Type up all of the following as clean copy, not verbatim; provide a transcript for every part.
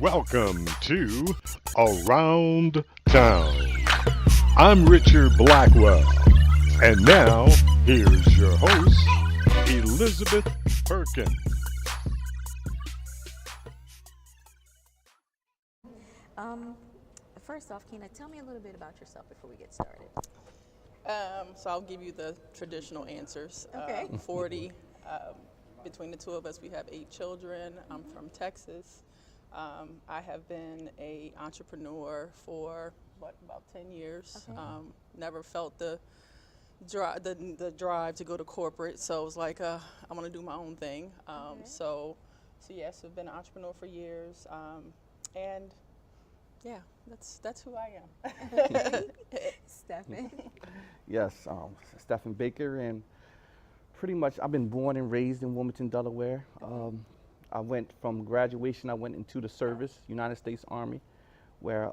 Welcome to Around Town. I'm Richard Blackwell, and now here's your host, Elizabeth Perkins. Um, First off, Kina, tell me a little bit about yourself before we get started. So I'll give you the traditional answers. Okay. 40. Between the two of us, we have 8 children. I'm from Texas. I have been a entrepreneur for about 10 years. Okay. Never felt the drive to go to corporate, so it was like I want to do my own thing. Okay. So yes, I've been an entrepreneur for years, and yeah, that's who I am. Stephen. Yes, Stephen Baker, and pretty much I've been born and raised in Wilmington, Delaware. I went from graduation, I went into the service, United States Army, where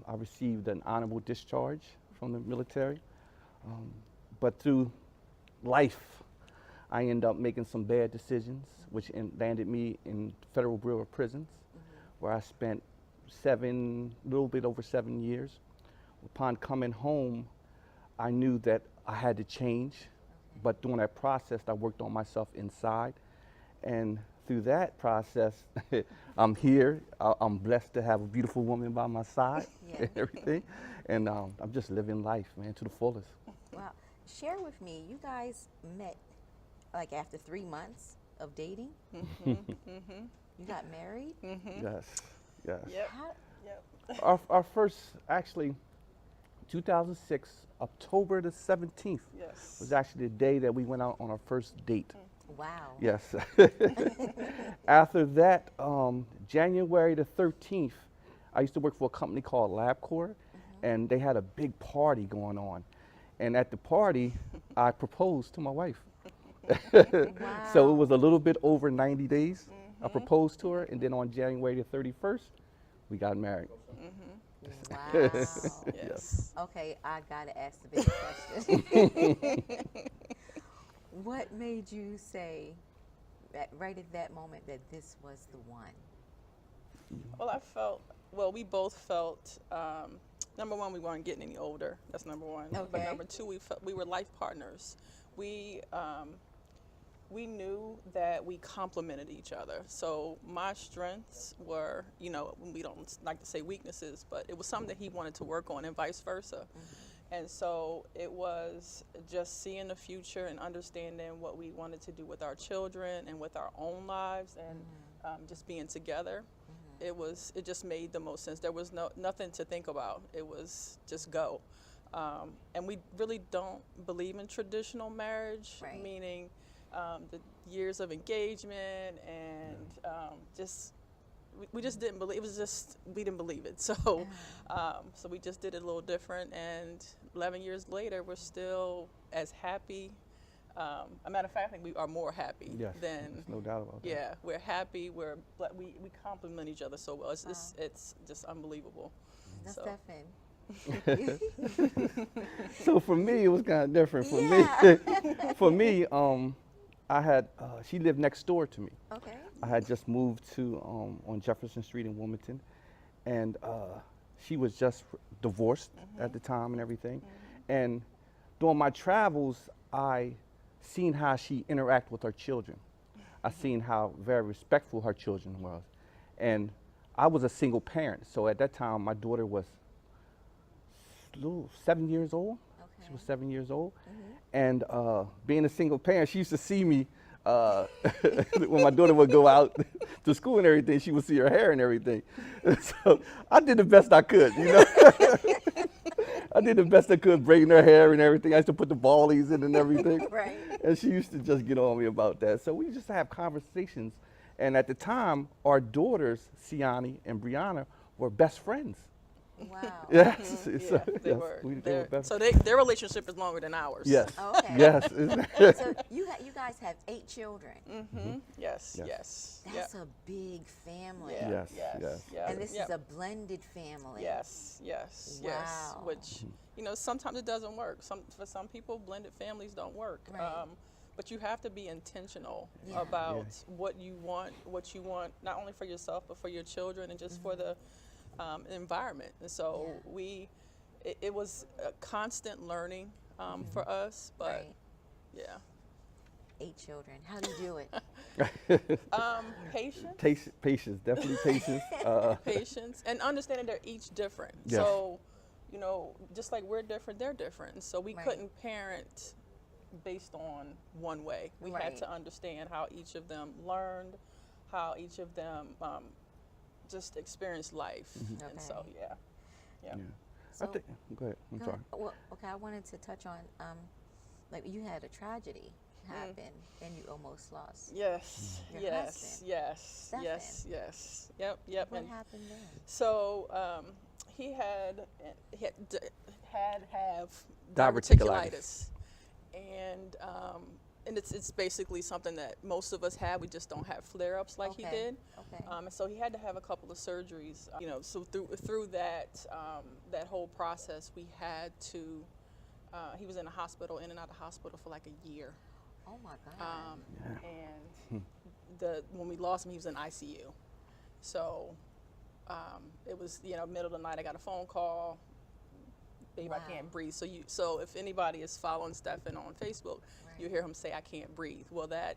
I received an honorable discharge from the military. But through life, I ended up making some bad decisions, which landed me in Federal Bureau of Prisons, where I spent a little bit over 7 years. Upon coming home, I knew that I had to change, but during that process, I worked on myself inside, and through that process, I'm here. I'm blessed to have a beautiful woman by my side and everything, and I'm just living life, man, to the fullest. Wow. Share with me, you guys met like after 3 months of dating? You got married? Yes, yes. Yep. How, Yep. Our first, actually, 2006, October the 17th Yes. was actually the day that we went out on our first date. wow. Yes. After that, January the 13th, I used to work for a company called LabCorp, and they had a big party going on. And at the party, I proposed to my wife. So it was a little bit over 90 days. I proposed to her, and then on January the 31st, we got married. Wow. Yes. Okay, I gotta ask the big question. What made you say that right at that moment that this was the one? Well, we both felt, number one, we weren't getting any older. That's number one. But Okay. number two, we felt we were life partners. We knew that we complemented each other. So my strengths were, we don't like to say weaknesses, but it was something that he wanted to work on and vice versa. And so it was just seeing the future and understanding what we wanted to do with our children and with our own lives, and just being together. It just made the most sense. There was nothing to think about. It was just go. And we really don't believe in traditional marriage, Right. meaning the years of engagement and we just didn't believe. It was just we didn't believe it. So so we just did it a little different. And 11 years later, we're still as happy. A matter of fact, I think we are more happy Yes, than. there's no doubt about that. Yeah, we're happy. We complement each other so well. It's just unbelievable. Now, So. Stephen. So for me, it was kind of different. For Yeah. me, for me, I had she lived next door to me. Okay. I had just moved to on Jefferson Street in Wilmington, and she was just divorced at the time and everything. And during my travels, I seen how she interact with her children. I seen how very respectful her children was, and I was a single parent. So at that time, my daughter was 7 years old. She was 7 years old, and being a single parent, she used to see me when my daughter would go out to school and everything. She would see her hair and everything. So I did the best I could, I did the best I could, braiding her hair and everything. I used to put the ballies in and everything. Right. And she used to just get on me about that. So we just have conversations. And at the time, our daughters, Siani and Brianna, were best friends. Wow. Yes. Yeah, So, they yes, were. they were best. So their relationship is longer than ours. Yes. Okay. Yes. So you guys have 8 children. Yes. Yes. Yes. That's a big family. Yeah. Yes, Yes. yes. Yeah. And this yeah. is a blended family. Yes. Yes. Yes. Wow. Which sometimes it doesn't work. For some people, blended families don't work. Right. but you have to be intentional Yeah. about Yeah. what you want, not only for yourself, but for your children and just for the environment. And so it was a constant learning for us, but Right. yeah. 8 children. How do you do it? Patience. Patience, definitely patience. Patience and understanding they're each different. Yes. So, just like we're different, they're different. And so we Right. couldn't parent based on one way. We had Right. to understand how each of them learned, how each of them just experienced life. And so, Okay. yeah. Yeah. So, I think. Go ahead. I'm go sorry. ahead. Well, okay, I wanted to touch on, like you had a tragedy happen and you almost lost. Yes, Your yes, husband, yes, Stephen. yes. Yep. What And happened then? so he had have Diverticulitis. and it's basically something that most of us have. We just don't have flare-ups like he Okay, did. okay. And so he had to have a couple of surgeries. So through that that whole process, we had to. He was in a hospital, in and out of hospital for like a year. Oh my God. And when we lost him, he was in ICU. So it was middle of the night. I got a phone call. Babe, Wow. I can't breathe. So if anybody is following Stephen on Facebook, you hear him say, "I can't breathe." Well, that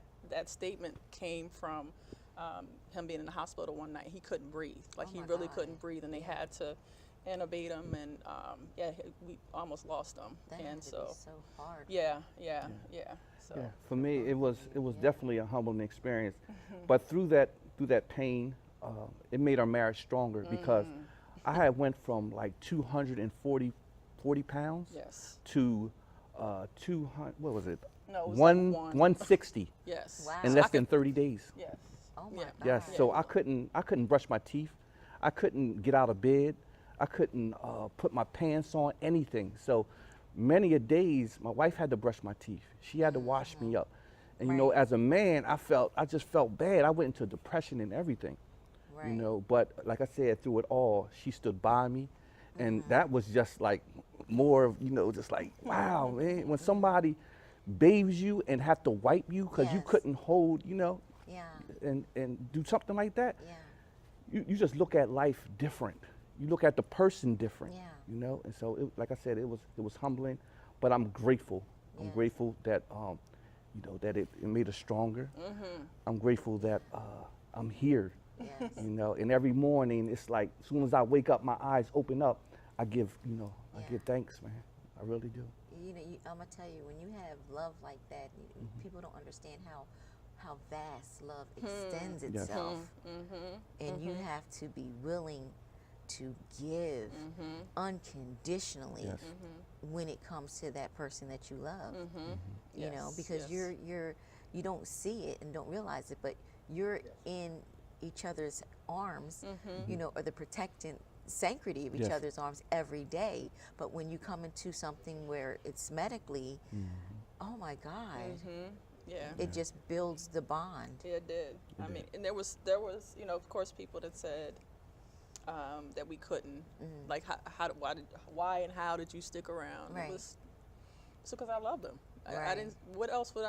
statement came from him being in the hospital one night. He couldn't breathe. Like Oh he my really God. couldn't breathe, and they had to intubate him, and we almost lost him. That and had to so be so hard. yeah. So Yeah, for me, it was definitely a humbling experience. But through that pain, it made our marriage stronger because I had went from like 240 pounds yes. to 200. What was it? No, it was One like 160 Yes. Wow. in So I less than could- 30 days. Yes. Oh my Yeah. God. Yes. So I couldn't brush my teeth. I couldn't get out of bed. I couldn't put my pants on, anything. So many a days, my wife had to brush my teeth. She had to wash me up. And Right. as a man, I just felt bad. I went into depression and everything. Right. But like I said, through it all, she stood by me. And that was just like more of, just like, wow, man. When somebody bathes you and have to wipe you because you Yes. couldn't hold, Yeah. and do something like that, Yeah. you just look at life different. You look at the person different. Yeah. And so like I said, it was humbling, but I'm grateful. I'm Yes. grateful that that it made us stronger. I'm grateful that I'm here. Yes. And every morning it's like as soon as I wake up, my eyes open up, I give I Yeah. give thanks, man. I really do. I'm gonna tell you, when you have love like that, people don't understand how vast love extends Yes. itself, and you have to be willing to give unconditionally Yes. when it comes to that person that you love. Yes, Because yes. you don't see it and don't realize it, but you're in each other's arms, or the protecting sanctity of each Yes. other's arms every day. But when you come into something where it's medically, oh my God, Yeah. it just builds the bond. It did. I mean, and there was, of course, people that said that we couldn't, like, why and how did you stick around? Right. It was because I loved them. I Right. didn't. What else was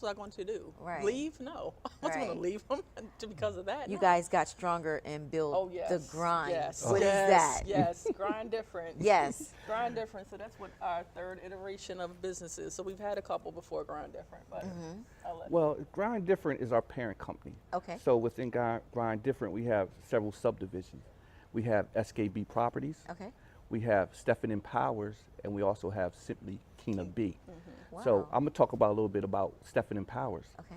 I going to do? Right. Leave? No, I wasn't going Right. to leave them because of that. You no. guys got stronger and built Oh yes. the grind. Yes. What is yes. that? Yes. Grind different. Yes. Grind different. So that's what our third iteration of business is. So we've had a couple before Grind Different, but I'll let. Well, Grind Different is our parent company. Okay. So within Grind Different, we have several subdivisions. We have SKB Properties. Okay. We have Stephen Empowers, and we also have Simply Kina B. Wow. So I'm gonna talk about a little bit about Stephen Empowers. Okay.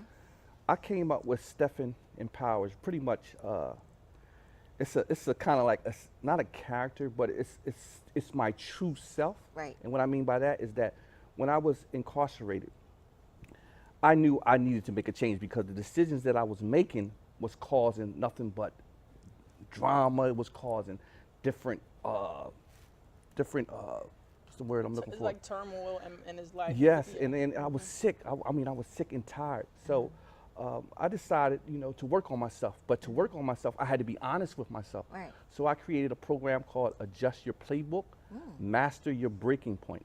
I came up with Stephen Empowers pretty much. It's a kind of like not a character, but it's my true self. Right. And what I mean by that is that when I was incarcerated, I knew I needed to make a change because the decisions that I was making was causing nothing but drama. It was causing different what's the word I'm looking It's for? like turmoil in his life. Yes, Yeah. and I was sick. I mean, I was sick and tired. So I decided, to work on myself. But to work on myself, I had to be honest with myself. Right. So I created a program called Adjust Your Playbook, Master Your Breaking Point.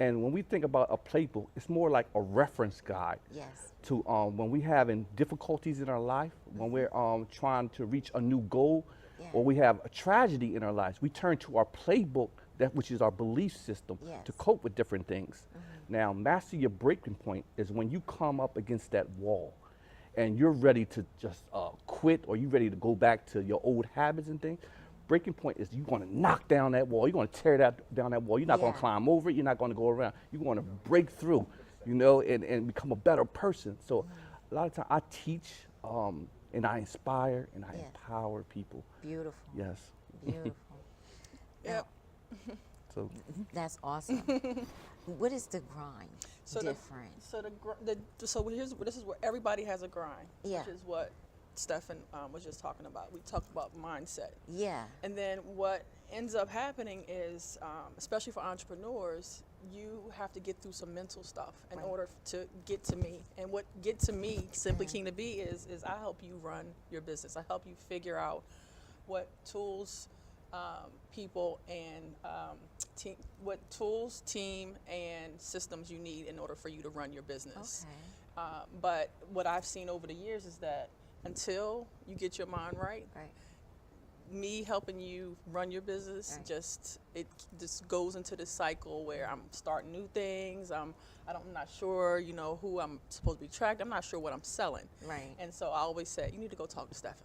And when we think about a playbook, it's more like a reference guide Yes. to when we having difficulties in our life, when we're trying to reach a new goal, or we have a tragedy in our lives. We turn to our playbook, that which is our belief system, to cope with different things. Now, master your breaking point is when you come up against that wall, and you're ready to just quit, or you're ready to go back to your old habits and things. Breaking point is you're going to knock down that wall. You're going to tear down that wall. You're not going to climb over it. You're not going to go around. You're going to break through, you know, and become a better person. So a lot of times I teach and I inspire and I empower people. Beautiful. Yes. Beautiful. Yep. So That's awesome. What is the grind different? This is where everybody has a grind, Yeah. which is what Stephen was just talking about. We talked about mindset. Yeah. And then what ends up happening is, especially for entrepreneurs, you have to get through some mental stuff in order to get to me. And what get to me simply came to be is I help you run your business. I help you figure out what tools, people, and team, and systems you need in order for you to run your business. Okay. But what I've seen over the years is that until you get your mind right, me helping you run your business, it just goes into this cycle where I'm starting new things. I'm not sure, you know, who I'm supposed to be tracked. I'm not sure what I'm selling. Right. And so I always say, you need to go talk to Stephen.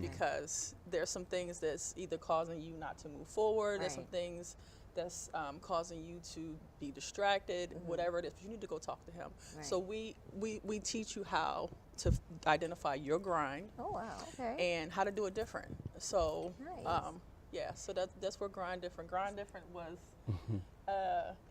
Because there's some things that's either causing you not to move forward. There's some things that's causing you to be distracted, whatever it is. You need to go talk to him. So we teach you how to identify your grind. Oh, wow. Okay. And how to do it different. So Nice. so that's where Grind Different. Grind Different was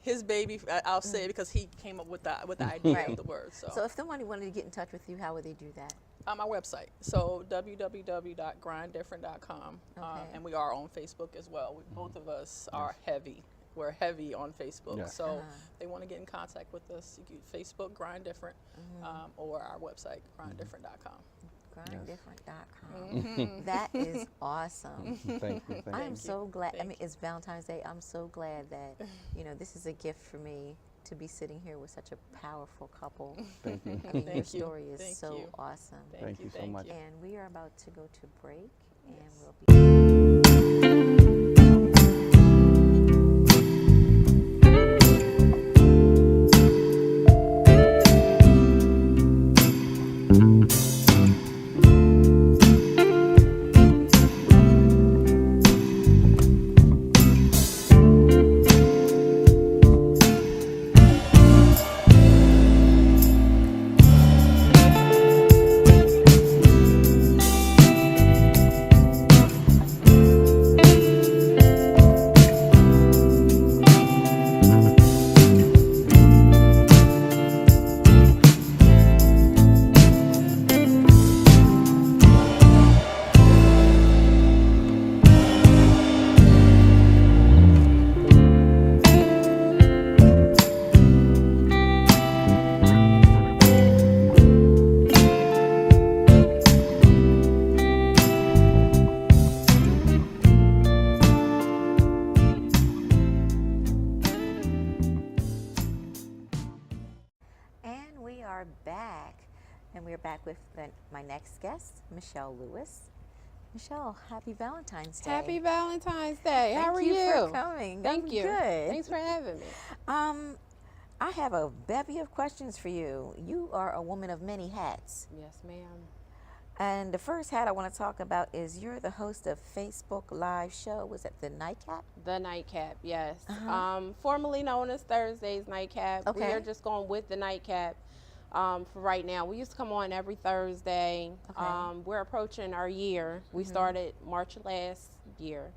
his baby. I'll say it because he came up with the idea of the word. So if somebody wanted to get in touch with you, how would they do that? My website, so www.grinddifferent.com, and we are on Facebook as well. Both of us are heavy. We're heavy on Facebook, so they want to get in contact with us. You can Facebook Grind Different, or our website grinddifferent.com. Grinddifferent.com. That is awesome. thank you. I'm so glad. I mean, it's Valentine's Day. I'm so glad that this is a gift for me to be sitting here with such a powerful couple. Thank you. I mean, your story is so awesome. Thank you so much. And we are about to go to break, and we'll be. Back, and we're back with my next guest, Michelle Lewis. Michelle, happy Valentine's Day. Happy Valentine's Day. How are you? Thank you for coming. Thank you. Good. Thanks for having me. I have a bevy of questions for you. You are a woman of many hats. Yes, ma'am. And the first hat I want to talk about is you're the host of Facebook Live show. Was it the Nightcap? The Nightcap, yes. Formerly known as Thursday's Nightcap. Okay. We are just going with the Nightcap. For right now, we used to come on every Thursday. Okay. We're approaching our year. We started March last year,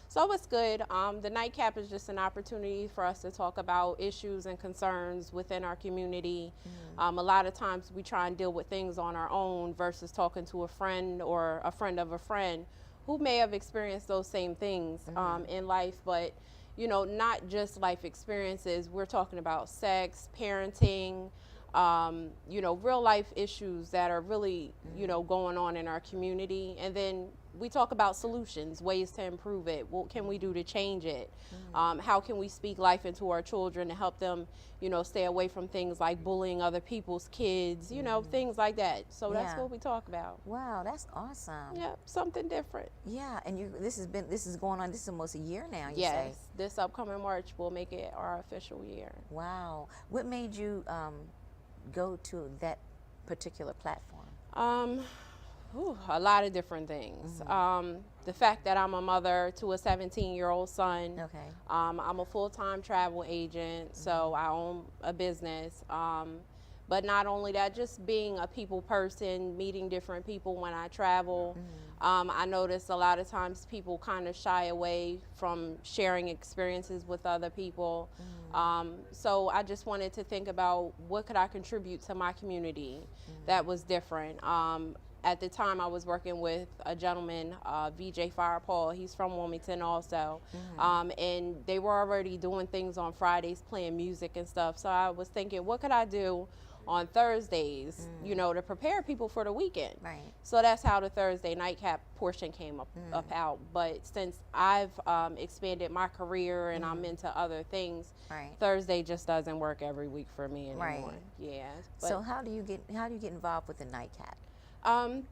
So it's good. The Nightcap is just an opportunity for us to talk about issues and concerns within our community. A lot of times we try and deal with things on our own versus talking to a friend or a friend of a friend who may have experienced those same things in life, but not just life experiences. We're talking about sex, parenting, you know, real life issues that are really, you know, going on in our community. And then we talk about solutions, ways to improve it. What can we do to change it? How can we speak life into our children to help them, you know, stay away from things like bullying other people's kids, you know, things like that. So that's Yeah. what we talk about. Wow, that's awesome. Yeah, something different. Yeah, and this is going on. This is almost a year now. You Yes, say. this upcoming March will make it our official year. Wow. What made you go to that particular platform? A lot of different things. The fact that I'm a mother to a 17-year-old son. Okay. I'm a full-time travel agent, so I own a business. But not only that, just being a people person, meeting different people when I travel. I notice a lot of times people kind of shy away from sharing experiences with other people. So I just wanted to think about what could I contribute to my community that was different. At the time, I was working with a gentleman, VJ Fire Paul. He's from Wilmington also. And they were already doing things on Fridays, playing music and stuff. So I was thinking, what could I do on Thursdays, you know, to prepare people for the weekend? Right. So that's how the Thursday nightcap portion came up out. But since I've expanded my career and I'm into other things, Right. Thursday just doesn't work every week for me anymore. Right. Yeah. So how do you get involved with the nightcap?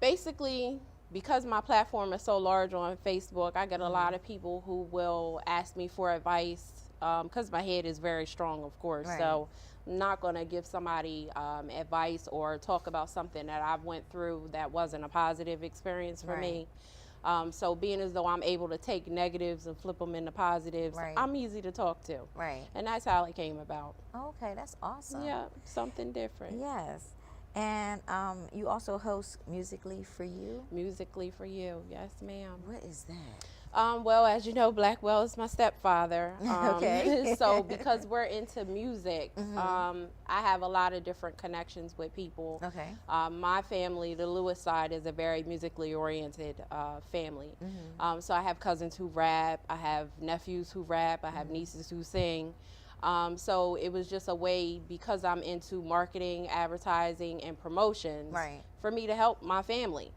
Basically, because my platform is so large on Facebook, I get a lot of people who will ask me for advice because my head is very strong, of course. Right. So I'm not going to give somebody advice or talk about something that I've went through that wasn't a positive experience for me. So being as though I'm able to take negatives and flip them into positives, Right. I'm easy to talk to. Right. And that's how it came about. Okay, that's awesome. Yeah, something different. Yes. And you also host Musically for You. Musically for You, yes, ma'am. What is that? Well, as you know, Blackwell is my stepfather. Okay. So because we're into music, I have a lot of different connections with people. Okay. My family, the Lewis side, is a very musically oriented family. So I have cousins who rap, I have nephews who rap, I have nieces who sing. So it was just a way, because I'm into marketing, advertising, and promotions, Right. for me to help my family.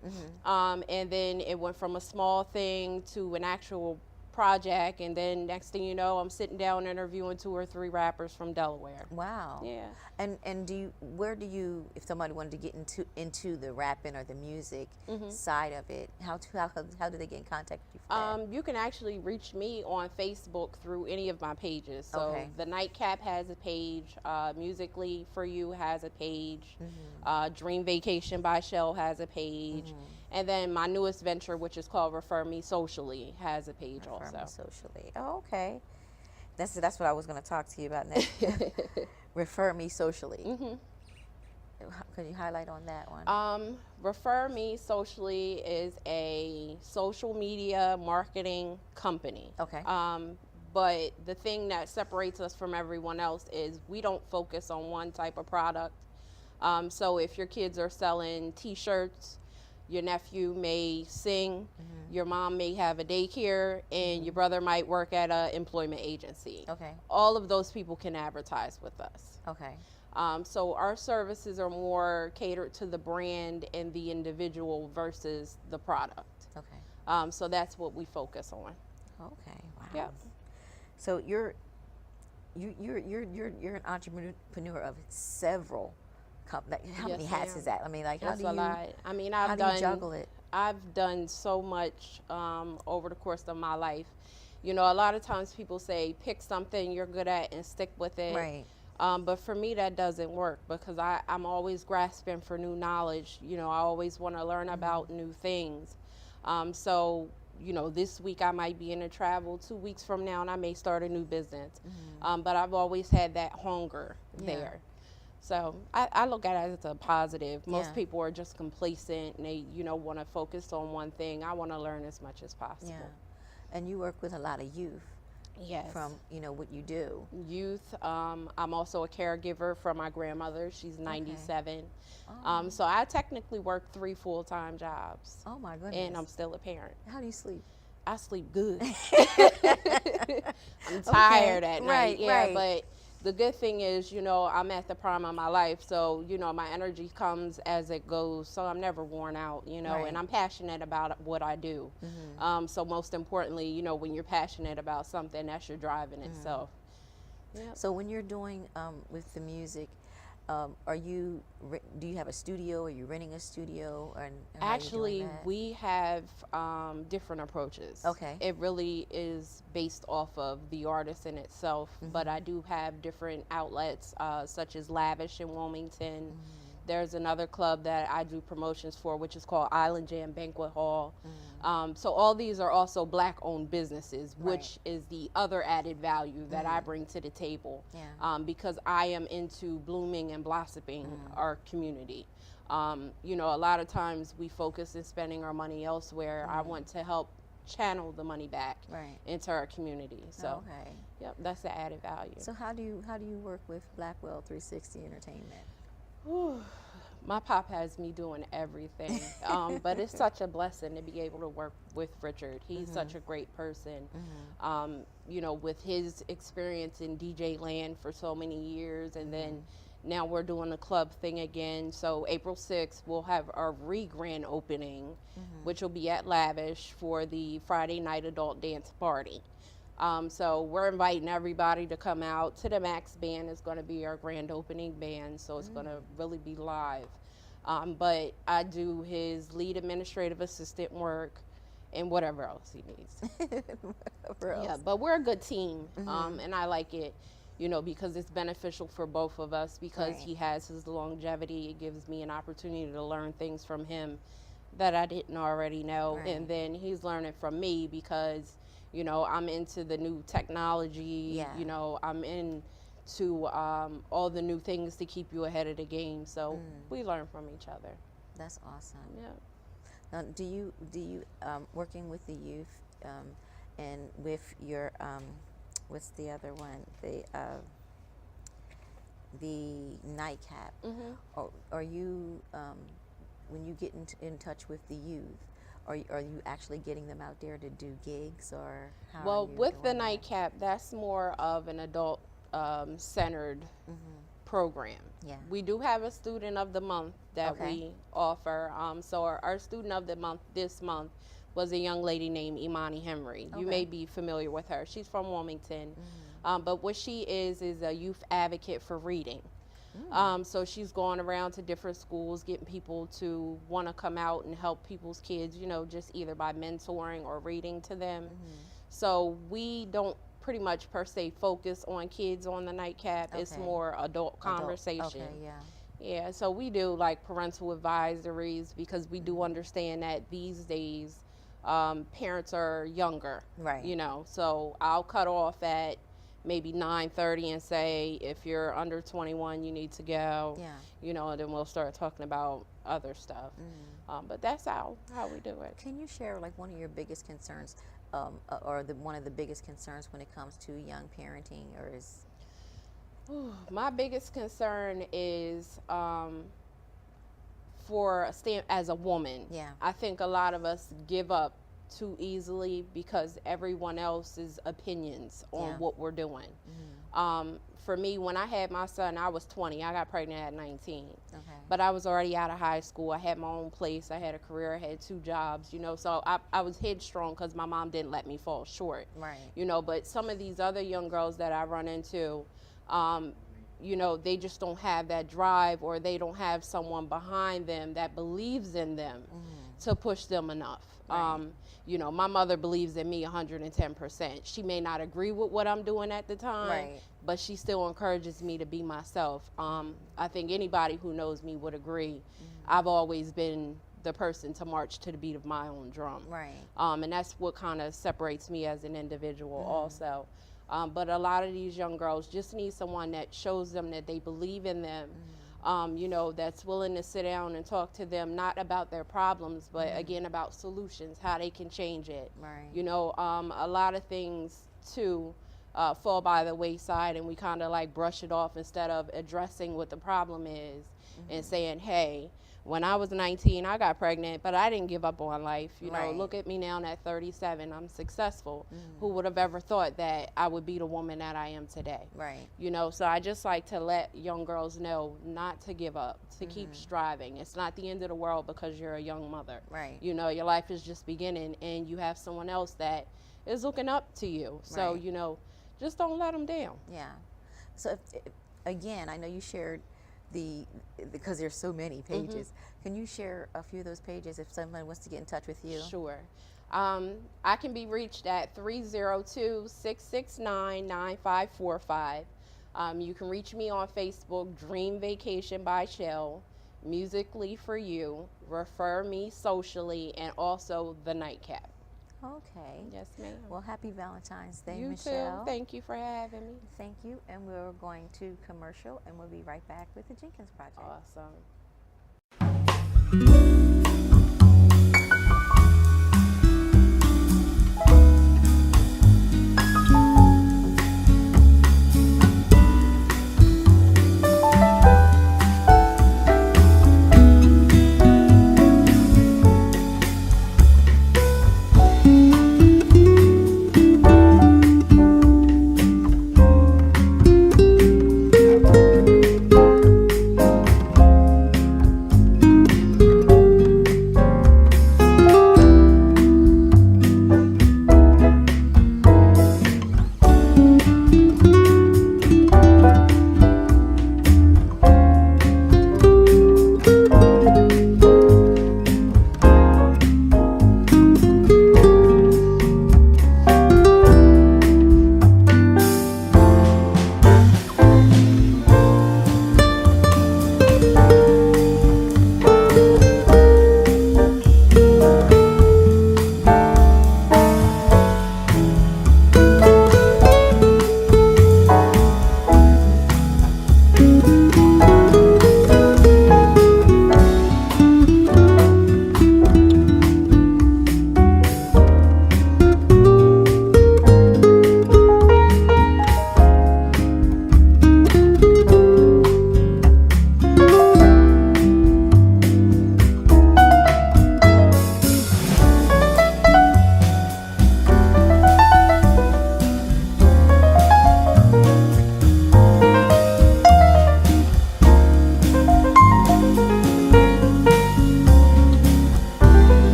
And then it went from a small thing to an actual project, and then next thing you know, I'm sitting down interviewing 2 or 3 rappers from Delaware. Wow. Yeah. And where do you, if somebody wanted to get into the rapping or the music side of it, how do they get in contact with you for that? You can actually reach me on Facebook through any of my pages. So Okay. the Nightcap has a page, Musically for You has a page, Dream Vacation by Shell has a page, and then my newest venture, which is called Refer Me Socially, has a page Refer also. Me Socially. Oh, okay. That's what I was going to talk to you about next. Refer Me Socially. Could you highlight on that one? Refer Me Socially is a social media marketing company. Okay. But the thing that separates us from everyone else is we don't focus on one type of product. So if your kids are selling T-shirts, your nephew may sing, your mom may have a daycare, and your brother might work at an employment agency. Okay. All of those people can advertise with us. Okay. So our services are more catered to the brand and the individual versus the product. Okay. So that's what we focus on. Okay. Wow. Yep. So you're an entrepreneur of several companies. How many Yes, hats ma'am. is that? I mean, like, how That's do a you lot. I mean, how do you juggle it? I've done so much over the course of my life. You know, a lot of times people say pick something you're good at and stick with it. Right. But for me, that doesn't work because I'm always grasping for new knowledge. You know, I always want to learn about new things. So, you know, this week I might be in a travel. 2 weeks from now, and I may start a new business. But I've always had that hunger there. So I look at it as a positive. Most Yeah. people are just complacent and they, you know, want to focus on one thing. I want to learn as much as possible. Yeah. And you work with a lot of youth Yes. from, what you do. Youth. I'm also a caregiver for my grandmother. She's 97. So I technically work 3 full-time jobs. Oh my goodness. And I'm still a parent. How do you sleep? I sleep good. I'm tired at night. Right, Yeah, right. but the good thing is, you know, I'm at the prime of my life, so, you know, my energy comes as it goes, so I'm never worn out, you know, Right. and I'm passionate about what I do. So most importantly, you know, when you're passionate about something, that's your drive in itself. Yep. So when you're doing with the music, do you have a studio? Are you renting a studio? And how are you Actually, doing that? we have different approaches. Okay. It really is based off of the artist in itself, but I do have different outlets, such as Lavish in Wilmington. There's another club that I do promotions for, which is called Island Jam Banquet Hall. So all these are also Black-owned businesses, which is the other added value that I bring to the table. Yeah. Because I am into blooming and blossoming our community. You know, a lot of times we focus on spending our money elsewhere. I want to help channel the money back into our community. So, Okay. yep, that's the added value. So how do you work with Blackwell 360 Entertainment? Whew. My pop has me doing everything, but it's such a blessing to be able to work with Richard. He's such a great person. You know, with his experience in DJ land for so many years, and then now we're doing the club thing again. So April 6th, we'll have our re-grand opening, which will be at Lavish for the Friday night adult dance party. So we're inviting everybody to come out. To the Max Band is going to be our grand opening band, so it's going to really be live. But I do his lead administrative assistant work and whatever else he needs. Yeah, but we're a good team, and I like it, you know, because it's beneficial for both of us because he has his longevity. It gives me an opportunity to learn things from him that I didn't already know, and then he's learning from me because, you know, I'm into the new technology, you know, I'm into all the new things to keep you ahead of the game. So we learn from each other. That's awesome. Yeah. Now, do you working with the youth and with your what's the other one, the nightcap? Are you when you get in touch with the youth? Are you actually getting them out there to do gigs, or how? Well, are you with the doing that? nightcap, that's more of an adult centered program. Yeah. We do have a student of the month that we offer. So our student of the month this month was a young lady named Imani Henry. You may be familiar with her. She's from Wilmington. But what she is a youth advocate for reading. So she's going around to different schools getting people to want to come out and help people's kids, you know, just either by mentoring or reading to them. So we don't pretty much per se focus on kids on the nightcap. It's more adult conversation. Okay, yeah. Yeah, so we do like parental advisories because we do understand that these days parents are younger. Right. You know, so I'll cut off at maybe 9:30 and say, if you're under 21, you need to go. Yeah. You know, and then we'll start talking about other stuff. But that's how we do it. Can you share like one of your biggest concerns, or one of the biggest concerns when it comes to young parenting, or is? My biggest concern is for as a woman. Yeah. I think a lot of us give up too easily because everyone else's opinions on what we're doing. For me, when I had my son, I was 20. I got pregnant at 19. Okay. But I was already out of high school. I had my own place. I had a career. I had 2 jobs, you know. So I was headstrong because my mom didn't let me fall short. Right. You know, but some of these other young girls that I run into, you know, they just don't have that drive, or they don't have someone behind them that believes in them to push them enough. Right. You know, my mother believes in me 110%. She may not agree with what I'm doing at the time, but she still encourages me to be myself. I think anybody who knows me would agree. I've always been the person to march to the beat of my own drum. Right. And that's what kind of separates me as an individual also. But a lot of these young girls just need someone that shows them that they believe in them, you know, that's willing to sit down and talk to them, not about their problems, but again, about solutions, how they can change it. Right. You know, a lot of things, too, fall by the wayside, and we kind of like brush it off instead of addressing what the problem is and saying, hey, When I was 19, I got pregnant, but I didn't give up on life. You know, Right. look at me now at 37. I'm successful. Who would have ever thought that I would be the woman that I am today? Right. You know, so I just like to let young girls know not to give up, to keep striving. It's not the end of the world because you're a young mother. Right. You know, your life is just beginning, and you have someone else that is looking up to you. So, Right. you know, just don't let them down. Yeah. So again, I know you shared because there's so many pages. Can you share a few of those pages if someone wants to get in touch with you? Sure. I can be reached at 302-669-9545. You can reach me on Facebook, Dream Vacation by Shell, Musically for You, Refer Me Socially, and also The Nightcap. Okay. Yes, ma'am. Well, happy Valentine's Day, You Michelle. too. Thank you for having me. Thank you. And we're going to commercial, and we'll be right back with the Jenkins Project. Awesome.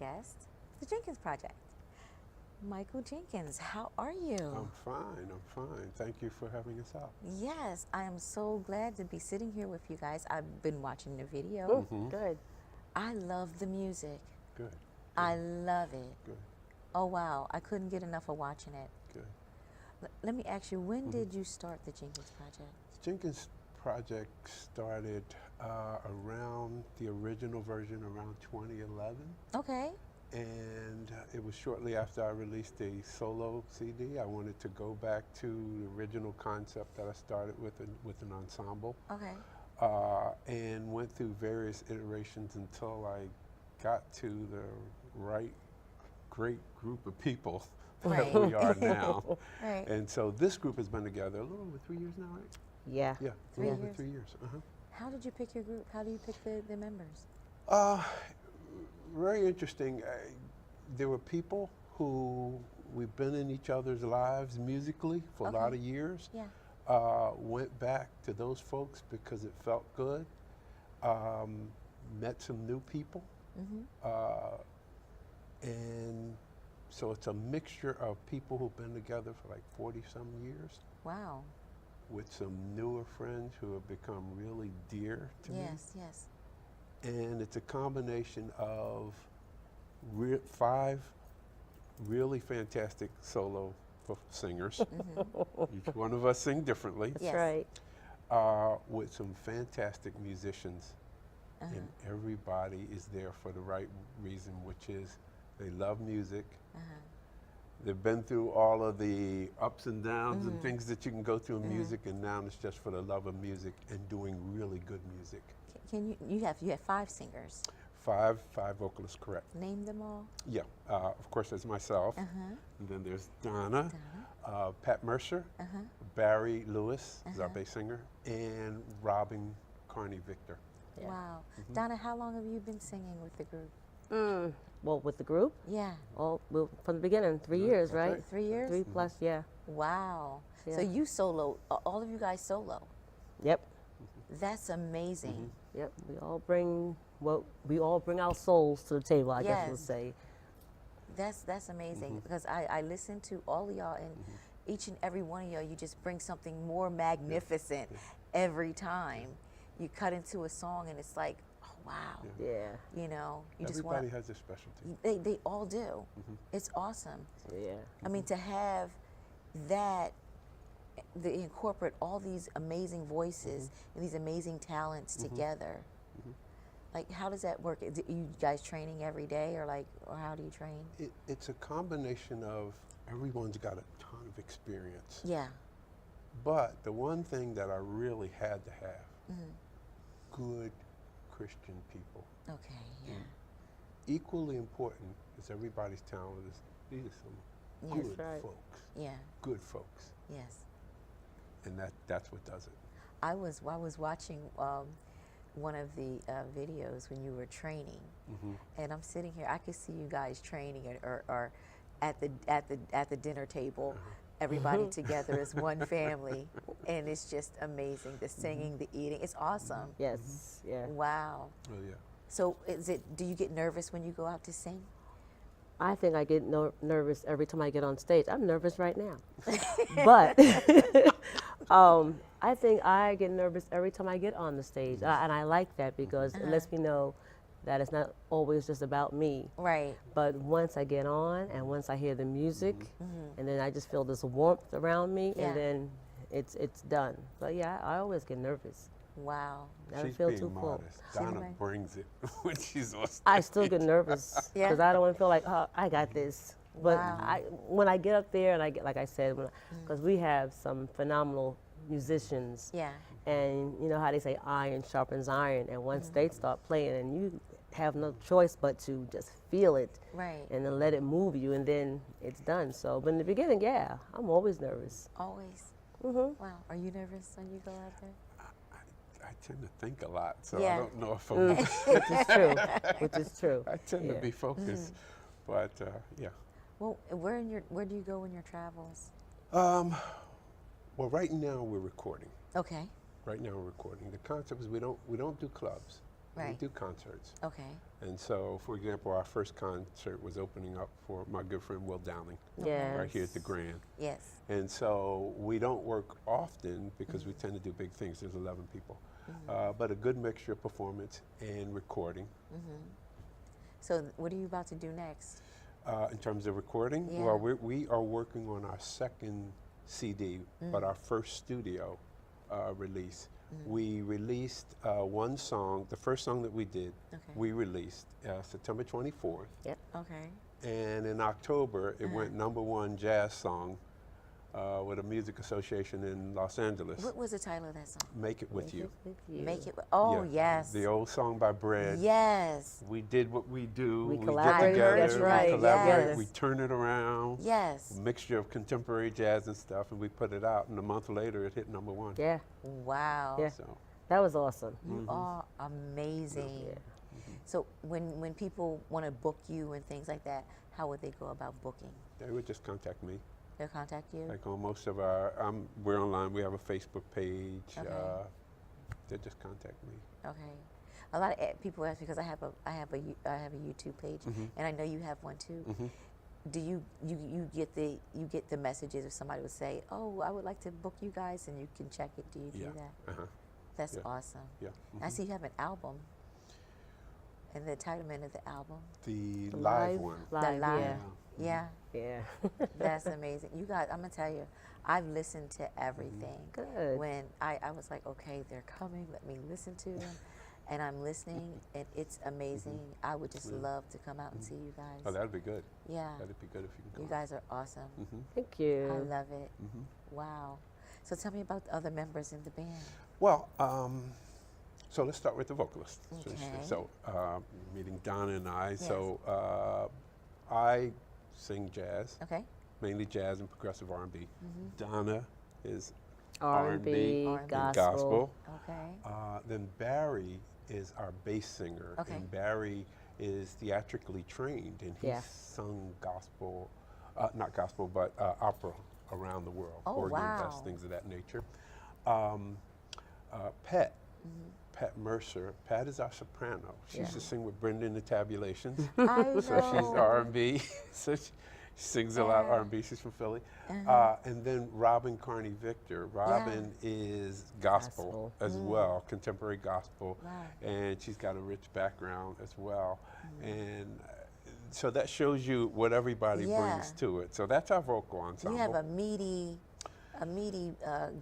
guest, the Jenkins Project. Michael Jenkins, how are you? I'm fine. Thank you for having us out. Yes, I am so glad to be sitting here with you guys. I've been watching the video. Good. I love the music. Good. I love it. Good. Oh, wow. I couldn't get enough of watching it. Good. Let me ask you, when did you start the Jenkins Project? Jenkins Project started around the original version around 2011. Okay. And it was shortly after I released a solo CD. I wanted to go back to the original concept that I started with an ensemble. Okay. And went through various iterations until I got to the right great group of people Right. that we are now. Right. And so this group has been together a little over 3 years now, right? Yeah. Yeah, 3 a little over years. 3 years. How did you pick your group? How do you pick the members? Very interesting. There were people who we've been in each other's lives musically for a lot Okay. of years. Yeah. Went back to those folks because it felt good. Met some new people. And so it's a mixture of people who've been together for like 40-some years Wow. with some newer friends who have become really dear to me. Yes, yes. And it's a combination of 5 really fantastic solo singers. Each one of us sing differently. That's Yes. right. With some fantastic musicians. And everybody is there for the right reason, which is they love music. They've been through all of the ups and downs and things that you can go through in music, and now it's just for the love of music and doing really good music. Can you have 5 singers? 5 vocalists, correct. Name them all. Yeah, of course there's myself, and then there's Donna, Pat Mercer, Barry Lewis is our bass singer, and Robin Carney Victor. Yeah. Wow. Donna, how long have you been singing with the group? Well, with the group? Yeah. Well, from the beginning, 3 years, that's right? right. 3 years? 3 plus, yeah. Wow. Yeah. So you solo, all of you guys solo. Yep. That's amazing. Yep. We all bring our souls to the table, I guess we'll Yes. say. That's amazing because I listen to all of y'all and each and every one of y'all, you just bring something more magnificent every time. You cut into a song and it's like, oh wow. Yeah. You know, you just Everybody want has their specialty. they all do. It's awesome. Yeah. I mean, to have that, to incorporate all these amazing voices and these amazing talents together. Like, how does that work? Is you guys training every day, or how do you train? It's a combination of everyone's got a ton of experience. Yeah. But the one thing that I really had to have, good Christian people. Okay. Yeah. Equally important as everybody's talent is these are some Yes. good right. folks. Yeah. Good folks. Yes. And that's what does it. I was watching one of the videos when you were training, and I'm sitting here. I could see you guys training, or at the dinner table, everybody together as one family, and it's just amazing. The singing, the eating, it's awesome. Yes. Yeah. Wow. Oh yeah. So, do you get nervous when you go out to sing? I think I get nervous every time I get on stage. I'm nervous right now. But I think I get nervous every time I get on the stage. And I like that because it lets me know that it's not always just about me. Right. But once I get on and once I hear the music, and then I just feel this warmth around me, Yeah. and then it's done. But yeah, I always get nervous. Wow. Never She's feel being too full. modest. Donna Right. brings it when she's on stage. I still get nervous Yeah. because I don't want to feel like, oh, I got this. But Wow. when I get up there and I get, like I said, because we have some phenomenal musicians, Yeah. and you know how they say iron sharpens iron, and once they start playing, and you have no choice but to just feel it, Right. and then let it move you, and then it's done. So, but in the beginning, yeah, I'm always nervous. Always. Mhm. Wow. Are you nervous when you go out there? I tend to think a lot, so Yeah. I don't know if I'm. Which is true. Which is true. I tend to Yeah. be focused, but yeah. Well, where do you go in your travels? Well, right now we're recording. Okay. Right now we're recording. The concept is we don't do clubs. Right. We do concerts. Okay. And so, for example, our first concert was opening up for my good friend Will Downing, Yeah. right here at the Grand. Yes. And so we don't work often because we tend to do big things. There's 11 people. But a good mixture of performance and recording. So, what are you about to do next? In terms of recording, Yeah. well, we are working on our second CD, but our first studio release. We released one song, the first song that we did, Okay. we released September 24th. Okay. And in October, it went #1 jazz song with a music association in Los Angeles. What was the title of that song? Make It With You. Make it. Oh, Yeah, yes. The old song by Bread. Yes. We did what we do. We get collaborated, together, that's right, we collaborate, yes. we turn it around. Yes. A mixture of contemporary jazz and stuff, and we put it out, and a month later it hit #1. Yeah, Wow. Yeah. So that was awesome. You are amazing. Yeah. So, when people want to book you and things like that, how would they go about booking? they would just contact me. They'll contact you? Like on most of our, we're online, we have a Facebook page. Okay. They just contact me. Okay. A lot of people ask because I have a YouTube page, and I know you have one too. Do you get the messages if somebody would say, "Oh, I would like to book you guys," and you can check it? Do you Yeah. do that? Uh-huh. That's Yeah. awesome. Yeah. I see you have an album, and the entitlement of the album. The live one. The live. Yeah. Yeah, Yeah. that's amazing. You guys, I'm gonna tell you, I've listened to everything. Good. When I was like, okay, they're coming, let me listen to them. And I'm listening, and it's amazing. I would just love to come out and see you guys. Oh, that'd be good. Yeah, That'd be good if you can you come. guys are awesome. Thank I you. love it. Wow. So tell me about the other members in the band. Well, so let's start with the vocalist. Okay. So, meeting Donna and I. So, I sing jazz. Okay. mainly jazz and progressive R&B. Donna is R&B, and gospel. gospel. Okay. Then Barry is our bass singer, Okay. and Barry is theatrically trained, and he's Yeah. sung gospel, not gospel, but opera around the world, Oh, organ wow. fest, things of that nature. Pat Mercer. Pat is our soprano. She used to sing with Brenda in the Tabulations. I know. So she's R&B. So she sings a lot of Yeah. R&B. She's from Philly. And then Robin Carney Victor. Robin is gospel as well, contemporary gospel. Wow. And she's got a rich background as well. And so that shows you what everybody brings to it. So that's our vocal ensemble. You have a meaty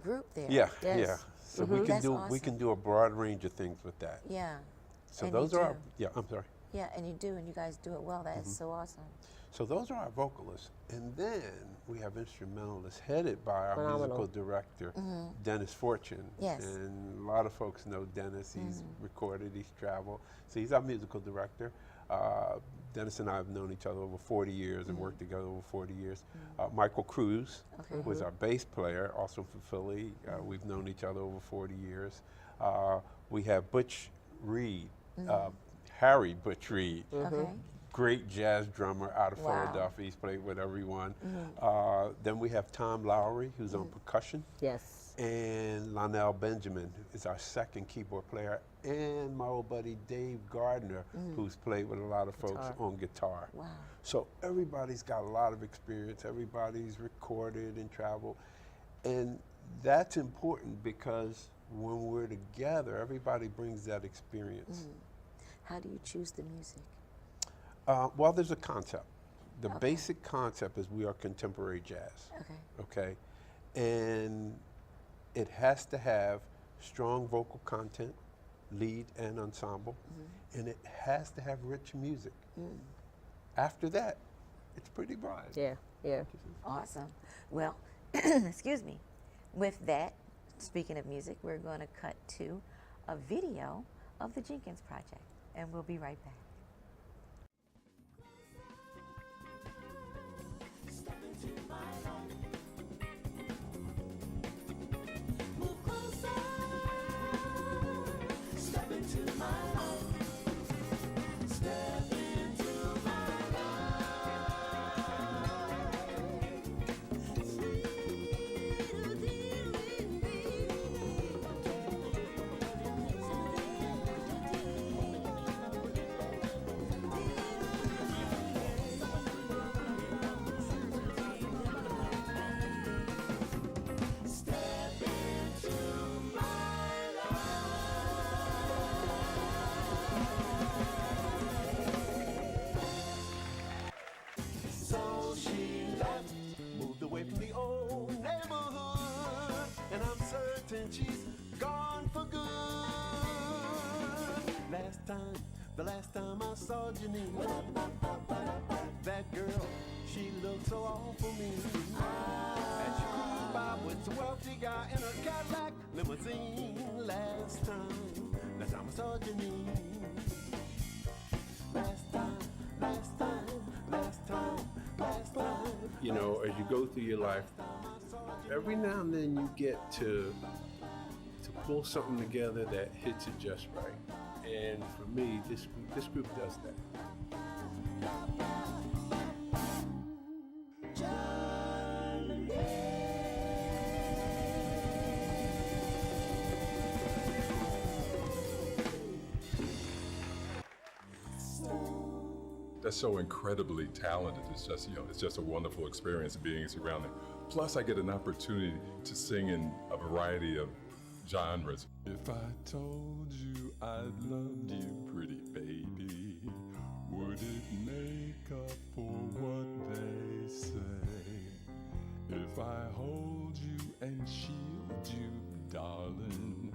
group there. Yeah, Yes. yeah. So we can That's do awesome. a broad range of things with that. Yeah. So And those you are our, do. yeah, I'm sorry. Yeah, and you do, and you guys do it well. That is so awesome. So those are our vocalists. And then we have instrumentalists headed by our Phenomenal. musical director, Dennis Fortune. Yes. And a lot of folks know Dennis. He's recorded, he's traveled. So he's our musical director. Dennis and I have known each other over 40 years and worked together over 40 years. Michael Cruz was our bass player, also from Philly. We've known each other over 40 years. We have Butch Reed, Harry Butch Reed. Okay. Great jazz drummer out of Wow. Philadelphia. He's played with everyone. Then we have Tom Lowry, who's on percussion. Yes. And Lionel Benjamin is our second keyboard player. And my old buddy Dave Gardner, who's played with a lot of folks on guitar. Wow. So everybody's got a lot of experience. Everybody's recorded and traveled. And that's important because when we're together, everybody brings that experience. How do you choose the music? Well, there's a concept. The basic concept is we are contemporary jazz. Okay. Okay? And it has to have strong vocal content, lead and ensemble, and it has to have rich music. After that, it's pretty broad. Yeah, yeah. Awesome. Well, excuse me. With that, speaking of music, we're going to cut to a video of the Jenkins Project, and we'll be right back. So she left, moved away from the old neighborhood, and I'm certain she's gone for good. The last time I saw Janine, that girl, she looked so awful mean. And she cruised by with some wealthy guy in a Cadillac limousine. Last time I saw Janine. Last time. You know, as you go through your life, every now and then you get to pull something together that hits it just right. And for me, this group does that. That's so incredibly talented. It's just, it's just a wonderful experience being surrounded. Plus, I get an opportunity to sing in a variety of genres. If I told you I loved you, pretty baby, would it make up for what they say? If I hold you and shield you, darling,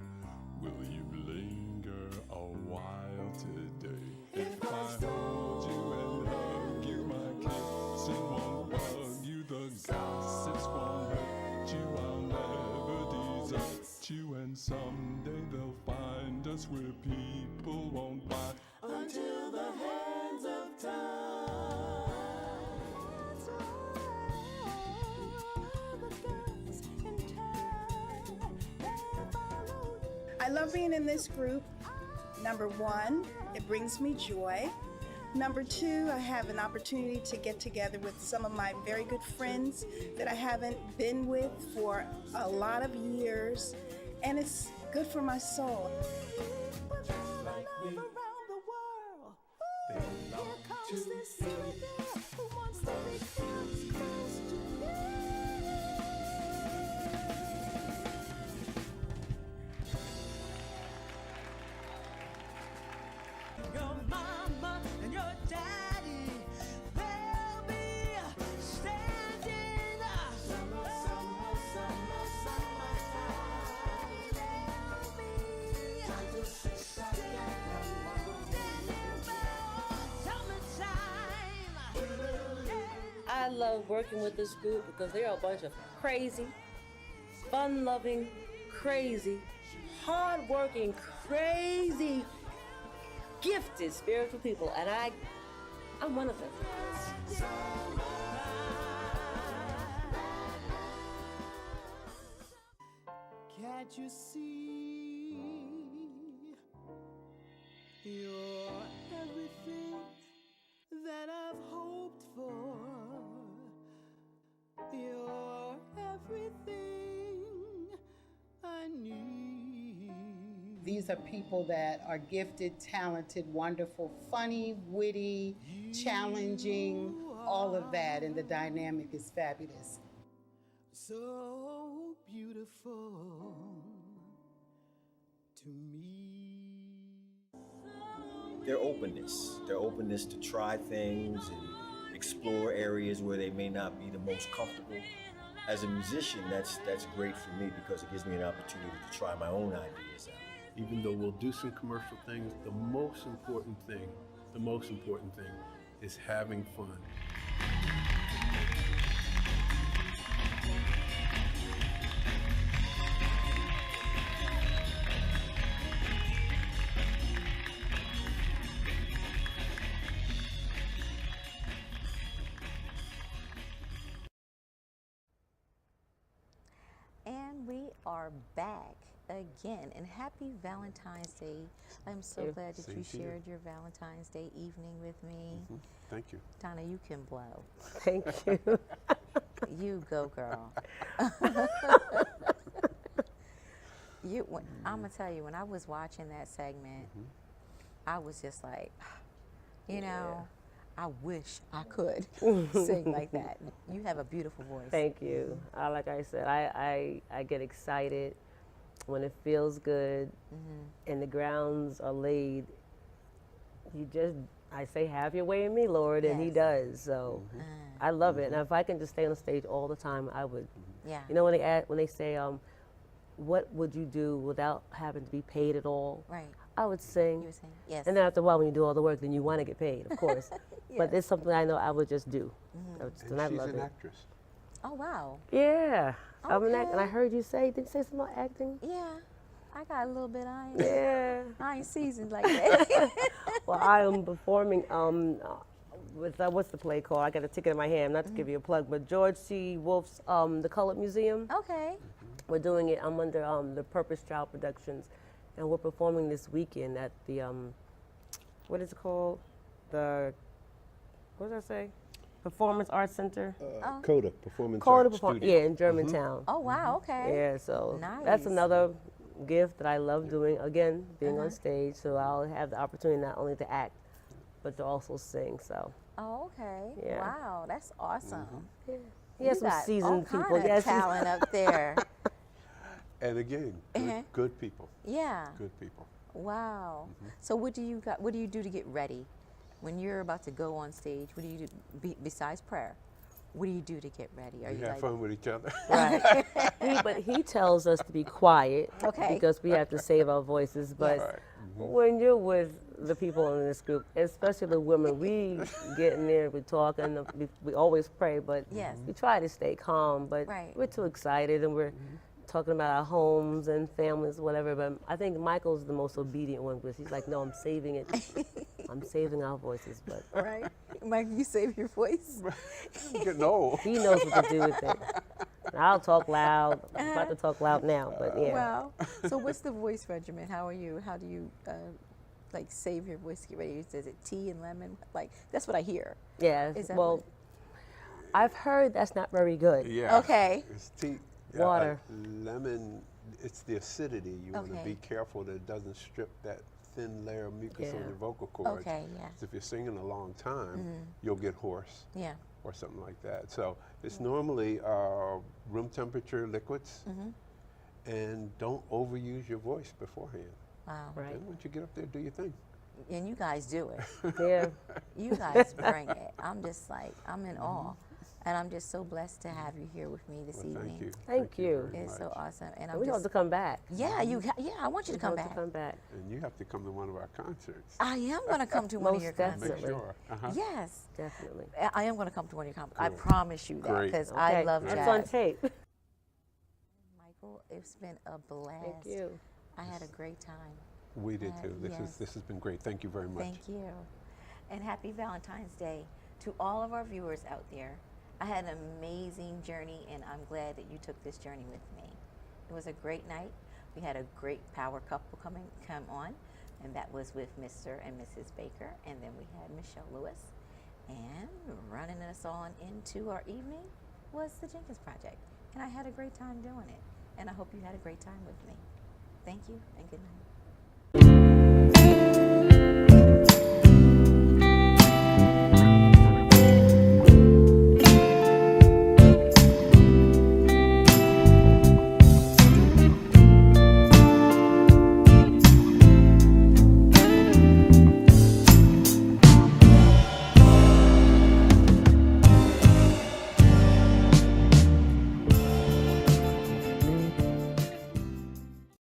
will you linger a while today? If I hold you and hug you, my kissing won't bug you, the gossips won't hurt you, I'll never desert you, and someday they'll find us where people won't buy Until the hands of time I love being in this group. Number one, it brings me joy. Number two, I have an opportunity to get together with some of my very good friends that I haven't been with for a lot of years, and it's good for my soul. Your mama and your daddy, they'll be standing summer, summer, summer, summertime. They'll be standing summertime. I love working with this group because they're a bunch of crazy, fun-loving, crazy, hard-working, crazy, gifted spiritual people, and I'm one of them. Can't you see you're everything that I've hoped for? You're everything I need. These are people that are gifted, talented, wonderful, funny, witty, challenging, all of that, and the dynamic is fabulous. So beautiful to me. Their openness to try things and explore areas where they may not be the most comfortable. As a musician, that's great for me because it gives me an opportunity to try my own ideas out. Even though we'll do some commercial things, the most important thing is having fun. And we are back again, and happy Valentine's Day. I'm so glad that you shared your Valentine's Day evening with me. Thank you. Donna, you can blow. Thank you. You go, girl. I'm gonna tell you, when I was watching that segment, I was just like, you know, I wish I could sing like that. You have a beautiful voice. Thank you. Like I said, I get excited when it feels good and the grounds are laid. I say, have your way in me, Lord, and He does. So I love it. And if I can just stay on the stage all the time, I would. Yeah. You know, when they say, what would you do without having to be paid at all? Right. I would sing. You would sing, yes. And then after a while, when you do all the work, then you want to get paid, of course. Yes. But it's something I know I would just do. And I she's love an it. actress. Oh, wow. Yeah. I'm an actor. And I Okay. heard you say, did you say something about acting? Yeah. I got a little bit. Yeah. I ain't seasoned like that. Well, I am performing with, what's the play called? I got a ticket in my hand, not to give you a plug, but George C. Wolfe's The Colored Museum. Okay. We're doing it, I'm under the Purpose Child Productions, and we're performing this weekend at the, what is it called? What did I say? Performance Arts Center. CODA, Performance CODA Arts Studio. yeah, in Germantown. Oh, wow, okay. Yeah, so Nice. that's another gift that I love doing, again, being on stage, so I'll have the opportunity not only to act, but to also sing, so. Oh, okay. Yeah. Wow, that's awesome. Yeah. You Yes, some got seasoned all people. kind of talent up there. And again, good people. Yeah. Good people. Wow. So what do you do to get ready when you're about to go on stage? What do you do besides prayer? What do you do to get ready? Are We you have like, fun with each other. Right. But he tells us to be quiet Okay. because we have to save our voices. But Right. when you're with the people in this group, especially the women, we get in there, we talk, and we always pray, but Yes. we try to stay calm. But Right. we're too excited, and we're talking about our homes and families, whatever. But I think Michael's the most obedient one because he's like, no, I'm saving it. I'm saving our voices. But right? Mike, you save your voice. I'm getting old. He knows what to do with it. I'll talk loud. I'm about to talk loud now, but yeah. Wow. So what's the voice regimen? How are you? How do you like save your voice? Get ready. Is it tea and lemon? Like that's what I hear. Yeah. Is that Well, I've heard that's not very good. Yeah. Okay. It's tea. Water. Lemon, it's the acidity. You want to Okay. be careful that it doesn't strip that thin layer of mucus on Yeah. your vocal cords. Okay, yeah. If you're singing a long time, you'll get hoarse. Yeah. Or something like that. So it's normally room temperature liquids, and don't overuse your voice beforehand. Wow. Right. And once you get up there, do your thing. And you guys do it. Yeah. You guys bring it. I'm just like, I'm in awe. And I'm just so blessed to have you here with me this Well, evening. thank you. Thank you. very It's so much. awesome. And And I'm we have just, to come back. yeah, I want you to come We have back. to come back. And you have to come to one of our concerts. I am going to come to one of Most your definitely. concerts. Make sure. Yes. Definitely. I am going to come to one of your concerts. I Cool. promise you that Great. because I Okay, love that's jazz. on tape. Michael, it's been a blast. Thank you. I had a great time. We did too. yes. This has been great. Thank you very much. Thank you. And happy Valentine's Day to all of our viewers out there. I had an amazing journey, and I'm glad that you took this journey with me. It was a great night. We had a great power couple come on, and that was with Mr. and Mrs. Baker, and then we had Michelle Lewis. And running us on into our evening was the Jenkins Project. And I had a great time doing it. And I hope you had a great time with me. Thank you, and good night.